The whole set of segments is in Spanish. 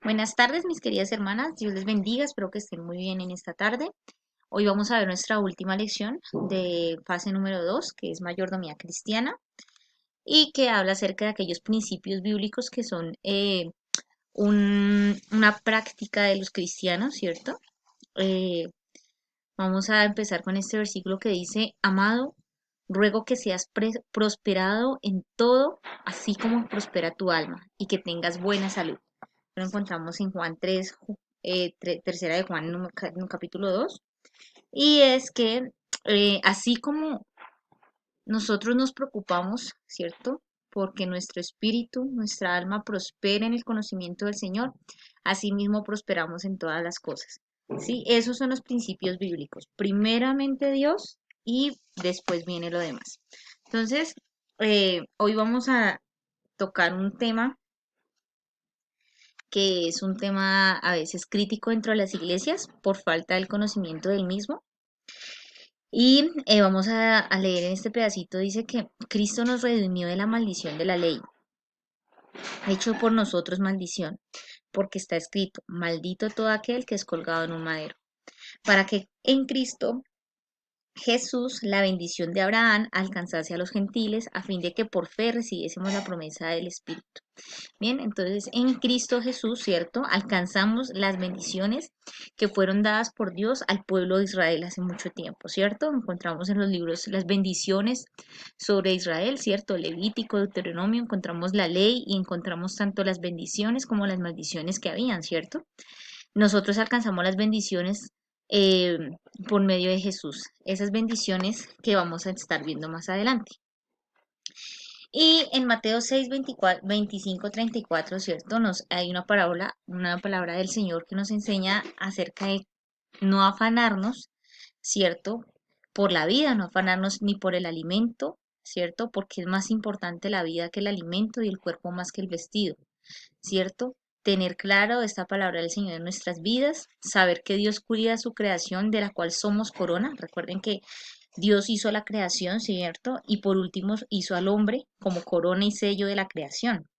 Buenas tardes, mis queridas hermanas. Dios les bendiga. Espero que estén muy bien en esta tarde. Hoy vamos a ver nuestra última lección de fase número 2, que es mayordomía cristiana, y que habla acerca de aquellos principios bíblicos que son una práctica de los cristianos, ¿cierto? Eh, Vamos a empezar con este versículo que dice: Amado, ruego que seas prosperado en todo, así como prospera tu alma, y que tengas buena salud. Lo encontramos en Juan 3, tercera de Juan, en capítulo 2. Y es que así como nosotros nos preocupamos, ¿cierto? Porque nuestro espíritu, nuestra alma prospera en el conocimiento del Señor, asimismo prosperamos en todas las cosas. ¿Sí? Esos son los principios bíblicos. Primeramente Dios y después viene lo demás. Entonces, hoy vamos a tocar un tema que es un tema a veces crítico dentro de las iglesias por falta del conocimiento del mismo. Y vamos a leer en este pedacito, dice que Cristo nos redimió de la maldición de la ley, hecho por nosotros maldición, porque está escrito: maldito todo aquel que es colgado en un madero, para que en Cristo Jesús, la bendición de Abraham, alcanzase a los gentiles, a fin de que por fe recibiésemos la promesa del Espíritu. Bien, entonces en Cristo Jesús, ¿cierto? Alcanzamos las bendiciones que fueron dadas por Dios al pueblo de Israel hace mucho tiempo, ¿cierto? Encontramos en los libros las bendiciones sobre Israel, ¿cierto? Levítico, Deuteronomio, encontramos la ley y encontramos tanto las bendiciones como las maldiciones que habían, ¿cierto? Nosotros alcanzamos las bendiciones eh, por medio de Jesús, esas bendiciones que vamos a estar viendo más adelante. Y en Mateo 6, 24, 25, 34, ¿cierto? Hay una palabra del Señor que nos enseña acerca de no afanarnos, ¿cierto? Por la vida, no afanarnos ni por el alimento, ¿cierto? Porque es más importante la vida que el alimento y el cuerpo más que el vestido, ¿cierto? Tener claro esta palabra del Señor en nuestras vidas, saber que Dios cuida su creación de la cual somos corona. Recuerden que Dios hizo la creación, ¿cierto? Y por último hizo al hombre como corona y sello de la creación.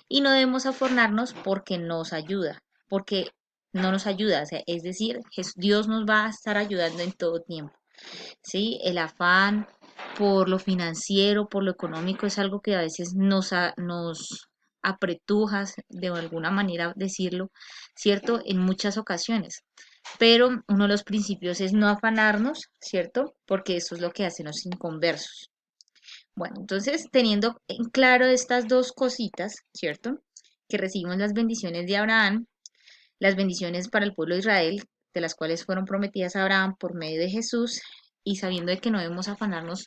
Y no debemos afornarnos porque nos ayuda, porque no nos ayuda, o sea, es decir, Dios nos va a estar ayudando en todo tiempo, ¿sí? El afán por lo financiero, por lo económico, es algo que a veces nos apretujas, de alguna manera decirlo, ¿cierto? En muchas ocasiones. Pero uno de los principios es no afanarnos, ¿cierto? Porque eso es lo que hacen los inconversos. Bueno, entonces, teniendo en claro estas dos cositas, ¿cierto? Que recibimos las bendiciones de Abraham, las bendiciones para el pueblo de Israel, de las cuales fueron prometidas a Abraham por medio de Jesús, y sabiendo de que no debemos afanarnos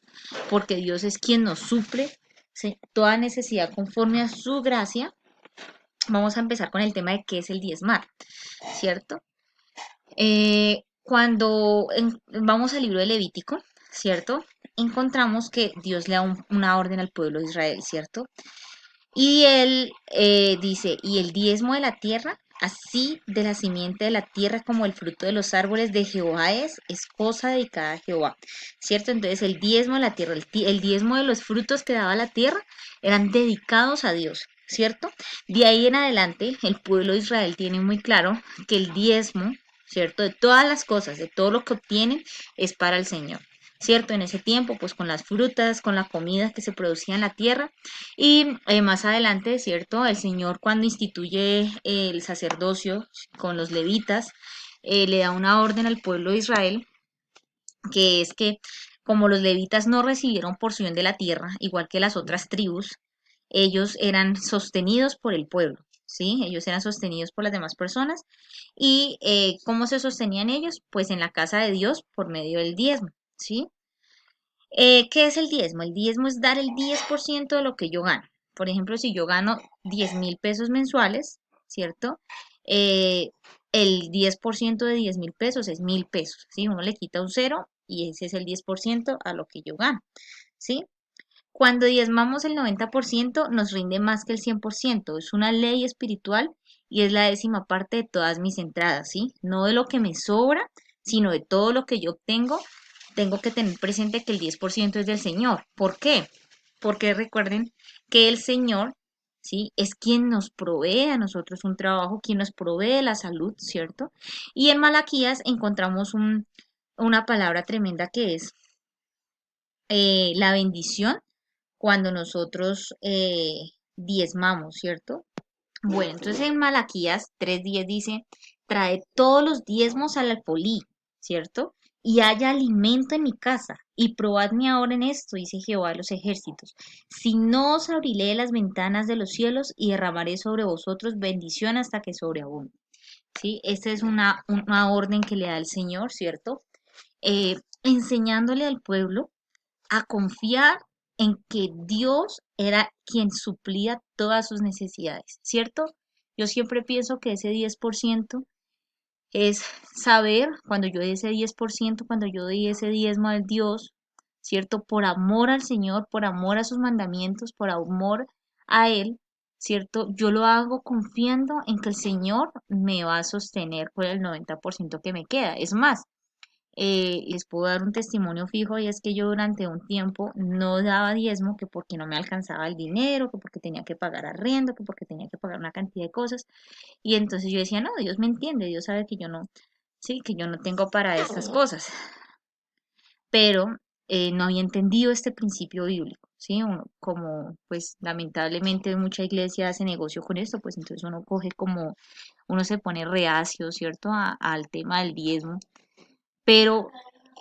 porque Dios es quien nos suple, ¿sí?, toda necesidad conforme a su gracia, vamos a empezar con el tema de qué es el diezmar, ¿cierto? Vamos al libro de Levítico, ¿cierto? Encontramos que Dios le da una orden al pueblo de Israel, ¿cierto? Y él dice: y el diezmo de la tierra, así de la simiente de la tierra como el fruto de los árboles de Jehová es cosa dedicada a Jehová, ¿cierto? Entonces el diezmo de la tierra, el diezmo de los frutos que daba la tierra eran dedicados a Dios, ¿cierto? De ahí en adelante el pueblo de Israel tiene muy claro que el diezmo, ¿cierto? De todas las cosas, de todo lo que obtienen, es para el Señor. ¿Cierto? En ese tiempo, pues con las frutas, con la comida que se producía en la tierra, y más adelante, ¿cierto? El Señor, cuando instituye el sacerdocio con los levitas, le da una orden al pueblo de Israel, que es que como los levitas no recibieron porción de la tierra, igual que las otras tribus, ellos eran sostenidos por el pueblo, ¿sí? Ellos eran sostenidos por las demás personas. ¿Y cómo se sostenían ellos? Pues en la casa de Dios por medio del diezmo, ¿sí? ¿Qué es el diezmo? El diezmo es dar el 10% de lo que yo gano. Por ejemplo, si yo gano 10.000 pesos mensuales, ¿cierto? Eh, el 10% de 10.000 pesos es 1.000 pesos, ¿sí? Uno le quita un cero y ese es el 10% a lo que yo gano, ¿sí? Cuando diezmamos el 90% nos rinde más que el 100%. Es una ley espiritual y es la décima parte de todas mis entradas, ¿sí? No de lo que me sobra, sino de todo lo que yo obtengo. Tengo que tener presente que el 10% es del Señor. ¿Por qué? Porque recuerden que el Señor, ¿sí? Es quien nos provee a nosotros un trabajo, quien nos provee la salud, ¿cierto? Y en Malaquías encontramos una palabra tremenda que es la bendición cuando nosotros diezmamos, ¿cierto? Bueno, entonces en Malaquías 3:10 dice, trae todos los diezmos al alfolí, ¿cierto? Y haya alimento en mi casa, y probadme ahora en esto, dice Jehová de los ejércitos. Si no os abriré las ventanas de los cielos y derramaré sobre vosotros bendición hasta que sobreabunde. ¿Sí? Esta es una orden que le da el Señor, ¿cierto? Enseñándole al pueblo a confiar en que Dios era quien suplía todas sus necesidades, ¿cierto? Yo siempre pienso que ese 10% es saber, cuando yo doy ese 10%, cuando yo doy ese diezmo al Dios, ¿cierto? Por amor al Señor, por amor a sus mandamientos, por amor a Él, ¿cierto? Yo lo hago confiando en que el Señor me va a sostener por el 90% que me queda. Es más, les puedo dar un testimonio fijo y es que yo durante un tiempo no daba diezmo, que porque no me alcanzaba el dinero, que porque tenía que pagar arriendo, que porque tenía que pagar una cantidad de cosas. Y entonces yo decía, no, Dios me entiende, Dios sabe que yo no, sí, que yo no tengo para estas cosas. Pero no había entendido este principio bíblico, ¿sí? Como pues lamentablemente mucha iglesia hace negocio con esto, pues entonces uno coge como, uno se pone reacio, ¿cierto? Al tema del diezmo, pero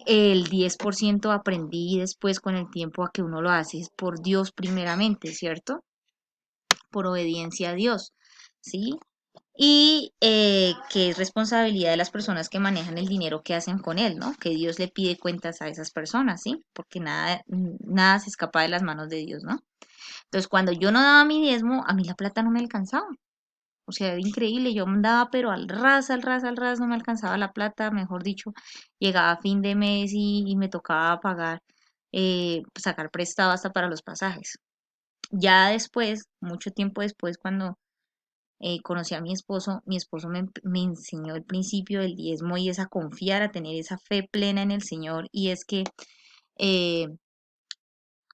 el 10% aprendí después con el tiempo a que uno lo hace es por Dios primeramente, ¿cierto? Por obediencia a Dios, ¿sí? Y que es responsabilidad de las personas que manejan el dinero que hacen con él, ¿no? Que Dios le pide cuentas a esas personas, ¿sí? Porque nada se escapa de las manos de Dios, ¿no? Entonces, cuando yo no daba mi diezmo, a mí la plata no me alcanzaba. O sea, era increíble, yo andaba pero al ras, al ras, al ras, no me alcanzaba la plata, mejor dicho, llegaba a fin de mes y me tocaba pagar, sacar prestado hasta para los pasajes. Ya después, mucho tiempo después, cuando conocí a mi esposo me enseñó el principio del diezmo y es a confiar, a tener esa fe plena en el Señor y es que eh,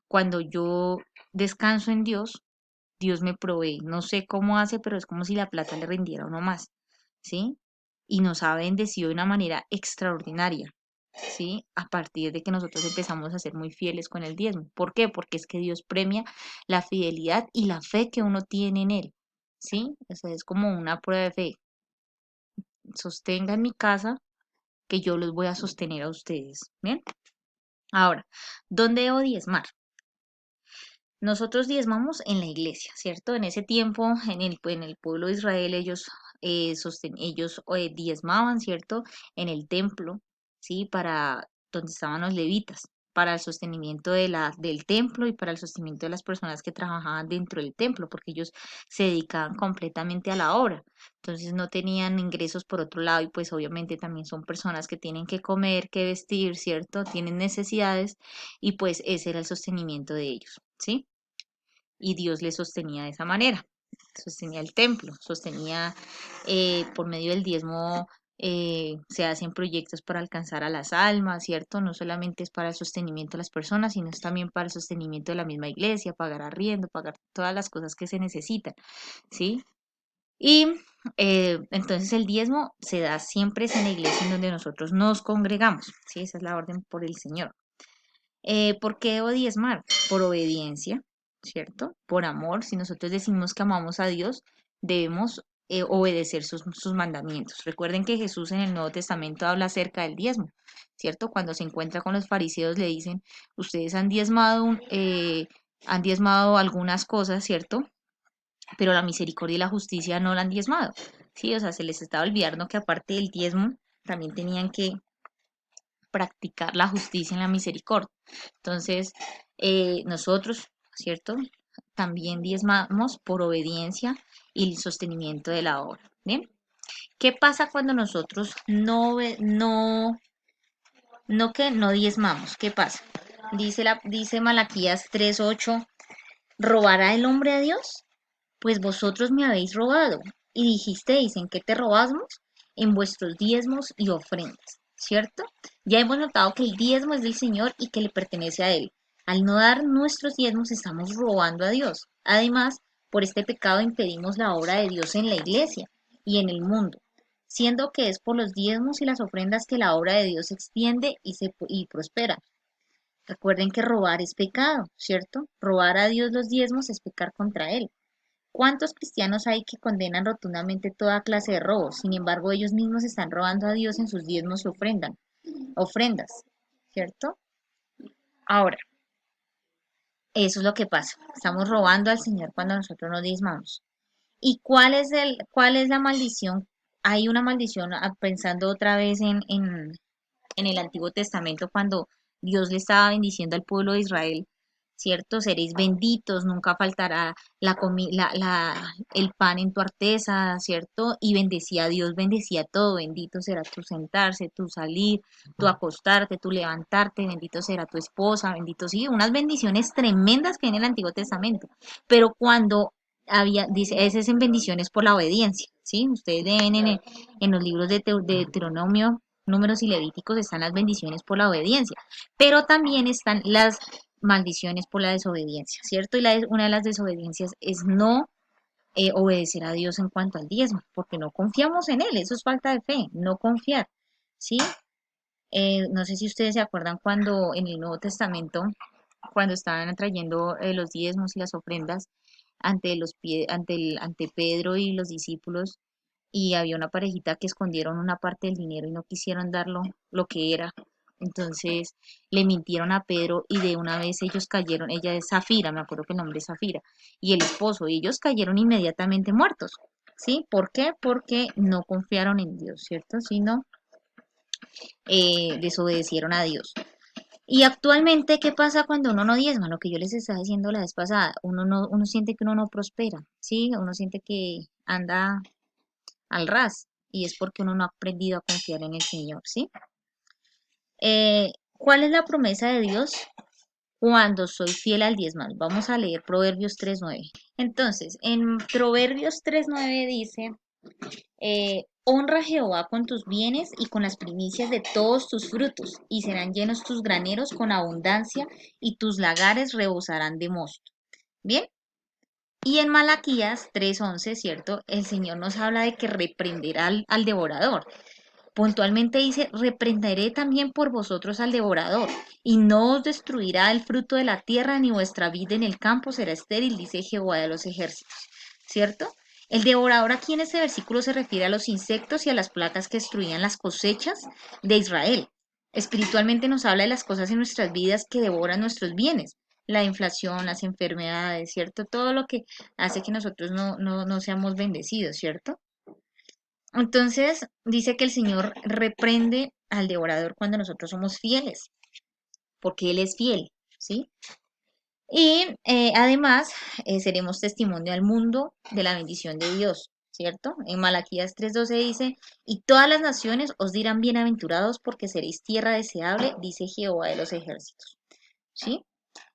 cuando yo descanso en Dios, Dios me provee. No sé cómo hace, pero es como si la plata le rindiera a uno más, ¿sí? Y nos ha bendecido de una manera extraordinaria, ¿sí? A partir de que nosotros empezamos a ser muy fieles con el diezmo. ¿Por qué? Porque es que Dios premia la fidelidad y la fe que uno tiene en Él, ¿sí? O sea, es como una prueba de fe. Sostenga en mi casa que yo los voy a sostener a ustedes, ¿bien? Ahora, ¿dónde debo diezmar? Nosotros diezmamos en la iglesia, ¿cierto? En ese tiempo, en el pueblo de Israel, ellos diezmaban, ¿cierto? En el templo, ¿sí? Para donde estaban los levitas, para el sostenimiento del templo y para el sostenimiento de las personas que trabajaban dentro del templo, porque ellos se dedicaban completamente a la obra. Entonces no tenían ingresos por otro lado y pues obviamente también son personas que tienen que comer, que vestir, ¿cierto? Tienen necesidades y pues ese era el sostenimiento de ellos, ¿sí? Y Dios le sostenía de esa manera, sostenía el templo, sostenía por medio del diezmo, se hacen proyectos para alcanzar a las almas, ¿cierto? No solamente es para el sostenimiento de las personas, sino es también para el sostenimiento de la misma iglesia, pagar arriendo, pagar todas las cosas que se necesitan, ¿sí? Y entonces el diezmo se da siempre es en la iglesia en donde nosotros nos congregamos, ¿sí? Esa es la orden por el Señor. ¿Por qué debo diezmar? Por obediencia, ¿cierto? Por amor. Si nosotros decimos que amamos a Dios, debemos obedecer sus mandamientos. Recuerden que Jesús en el Nuevo Testamento habla acerca del diezmo, ¿cierto? Cuando se encuentra con los fariseos le dicen, ustedes han diezmado algunas cosas, ¿cierto? Pero la misericordia y la justicia no la han diezmado, ¿sí? O sea, se les estaba olvidando que aparte del diezmo, también tenían que practicar la justicia en la misericordia. Entonces, nosotros, ¿cierto? También diezmamos por obediencia y el sostenimiento de la obra. ¿Bien? ¿Qué pasa cuando nosotros no diezmamos? ¿Qué pasa? Dice Malaquías 3:8, ¿robará el hombre a Dios? Pues vosotros me habéis robado. Y dijisteis, ¿en qué te robamos? En vuestros diezmos y ofrendas, ¿cierto? Ya hemos notado que el diezmo es del Señor y que le pertenece a Él. Al no dar nuestros diezmos estamos robando a Dios. Además, Por este pecado impedimos la obra de Dios en la iglesia y en el mundo, siendo que es por los diezmos y las ofrendas que la obra de Dios se extiende y prospera. Recuerden que robar es pecado, ¿cierto? Robar a Dios los diezmos es pecar contra Él. ¿Cuántos cristianos hay que condenan rotundamente toda clase de robos? Sin embargo, ellos mismos están robando a Dios en sus diezmos y ofrendas, ¿cierto? Ahora, eso es lo que pasa. Estamos robando al Señor cuando nosotros nos diezmamos. ¿Y cuál es la maldición? Hay una maldición, pensando otra vez en el Antiguo Testamento cuando Dios le estaba bendiciendo al pueblo de Israel, ¿cierto? Seréis benditos, nunca faltará el pan en tu arteza, ¿cierto? Y bendecía a Dios, bendecía todo, bendito será tu sentarse, tu salir, tu acostarte, tu levantarte, bendito será tu esposa, bendito, sí, unas bendiciones tremendas que hay en el Antiguo Testamento, pero cuando dice, esas en bendiciones por la obediencia, ¿sí? Ustedes leen en los libros de Deuteronomio, Números y Levíticos están las bendiciones por la obediencia, pero también están las maldiciones por la desobediencia, ¿cierto? Y una de las desobediencias es no obedecer a Dios en cuanto al diezmo, porque no confiamos en Él, eso es falta de fe, no confiar, ¿sí? No sé si ustedes se acuerdan cuando en el Nuevo Testamento, cuando estaban trayendo los diezmos y las ofrendas ante Pedro y los discípulos, y había una parejita que escondieron una parte del dinero y no quisieron darlo lo que era. Entonces le mintieron a Pedro y de una vez ellos cayeron, ella es Zafira, me acuerdo que el nombre es Zafira, y el esposo, y ellos cayeron inmediatamente muertos. ¿Sí? ¿Por qué? Porque no confiaron en Dios, ¿cierto? Sino desobedecieron a Dios. Y actualmente, ¿qué pasa cuando uno no diezma? Lo que yo les estaba diciendo la vez pasada, uno siente que uno no prospera, ¿sí? Uno siente que anda al ras, y es porque uno no ha aprendido a confiar en el Señor, ¿sí? ¿Cuál es la promesa de Dios? Cuando soy fiel al diezmar. Vamos a leer Proverbios 3:9. Entonces, en Proverbios 3:9 dice, honra a Jehová con tus bienes y con las primicias de todos tus frutos, y serán llenos tus graneros con abundancia, y tus lagares rebosarán de mosto. Bien, y en Malaquías 3:11, ¿cierto? El Señor nos habla de que reprenderá al devorador. Puntualmente dice, reprenderé también por vosotros al devorador, y no os destruirá el fruto de la tierra, ni vuestra vid en el campo será estéril, dice Jehová de los ejércitos. ¿Cierto? El devorador aquí en este versículo se refiere a los insectos y a las plagas que destruían las cosechas de Israel. Espiritualmente nos habla de las cosas en nuestras vidas que devoran nuestros bienes, la inflación, las enfermedades, ¿cierto? Todo lo que hace que nosotros no seamos bendecidos, ¿cierto? Entonces dice que el Señor reprende al devorador cuando nosotros somos fieles, porque Él es fiel, ¿sí? Y además seremos testimonio al mundo de la bendición de Dios, ¿cierto? En Malaquías 3:12 dice, y todas las naciones os dirán bienaventurados porque seréis tierra deseable, dice Jehová de los ejércitos, ¿sí?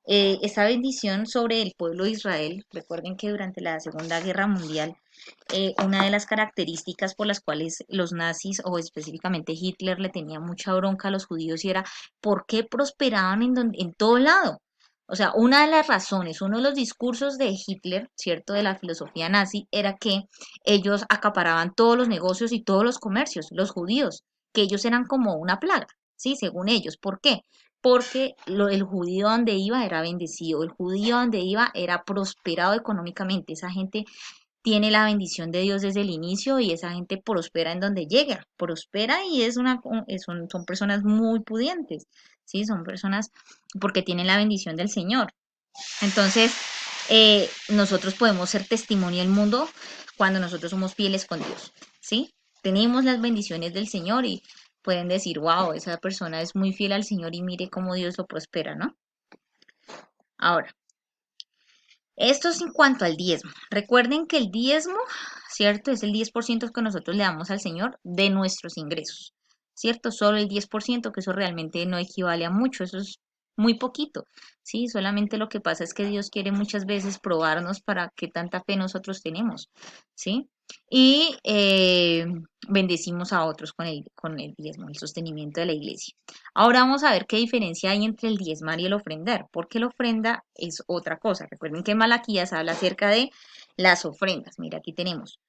Esta bendición sobre el pueblo de Israel, recuerden que durante la Segunda Guerra Mundial, una de las características por las cuales los nazis o específicamente Hitler le tenía mucha bronca a los judíos y era por qué prosperaban en todo lado. O sea, una de las razones, uno de los discursos de Hitler, ¿cierto? De la filosofía nazi, era que ellos acaparaban todos los negocios y todos los comercios, los judíos, que ellos eran como una plaga, ¿sí? Según ellos. ¿Por qué? Porque el judío donde iba era bendecido, el judío donde iba era prosperado económicamente, esa gente tiene la bendición de Dios desde el inicio y esa gente prospera en donde llega, prospera y son personas muy pudientes, ¿sí? Son personas porque tienen la bendición del Señor. Entonces, nosotros podemos ser testimonio del mundo cuando nosotros somos fieles con Dios, ¿sí? Tenemos las bendiciones del Señor y pueden decir, wow, esa persona es muy fiel al Señor y mire cómo Dios lo prospera, ¿no? Ahora, esto es en cuanto al diezmo. Recuerden que el diezmo, ¿cierto? Es el 10% que nosotros le damos al Señor de nuestros ingresos, ¿cierto? Solo el 10%, que eso realmente no equivale a mucho, eso es muy poquito, ¿sí? Solamente lo que pasa es que Dios quiere muchas veces probarnos para qué tanta fe nosotros tenemos, ¿sí? Y bendecimos a otros con el diezmo, el sostenimiento de la iglesia. Ahora vamos a ver qué diferencia hay entre el diezmar y el ofrendar, porque la ofrenda es otra cosa. Recuerden que Malaquías habla acerca de Las ofrendas, mira, aquí tenemos.